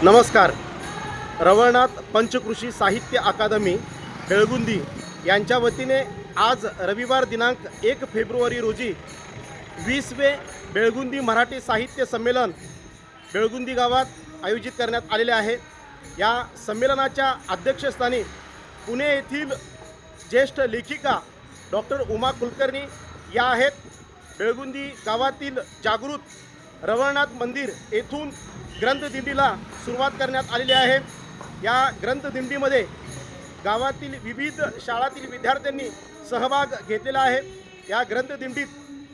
नमस्कार. रवळनाथ पंचकृषी साहित्य अकादमी बेळगुंदी यांच्या वतीने आज रविवार दिनांक 1 फेब्रुवारी रोजी 20वे बेळगुंदी मराठी साहित्य संमेलन बेळगुंदी गावात आयोजित करण्यात आलेले आहे. या संमेलनाच्या अध्यक्षस्थानी पुणे येथील ज्येष्ठ लेखिका डॉक्टर उमा कुलकर्णी या आहेत. बेळगुंदी गावातील जागृत रवळनाथ मंदिर येथून ग्रंथदिंडीला सुरुवात करण्यात आलेली आहे. या ग्रंथदिंडीमध्ये गावातील विविध शाळातील विद्यार्थ्यांनी सहभाग घेतलेला आहे. या ग्रंथदिंडीत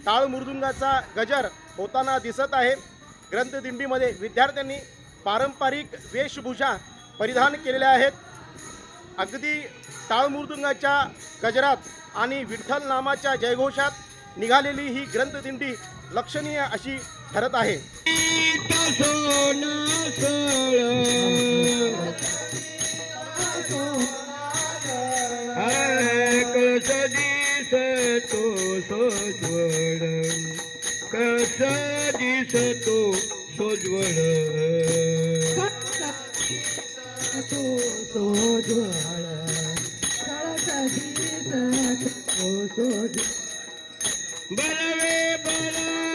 टाळ मृदुंगाचा गजर होताना दिसत आहे. ग्रंथदिंडीमध्ये विद्यार्थ्यांनी पारंपरिक वेशभूषा परिधान केलेल्या आहेत. अगदी टाळ मृदुंगाच्या गजरात आणि विठ्ठल नामाच्या जयघोषात निघालेली ही ग्रंथदिंडी लक्षणीय अशी ठरत आहे. बलवे बला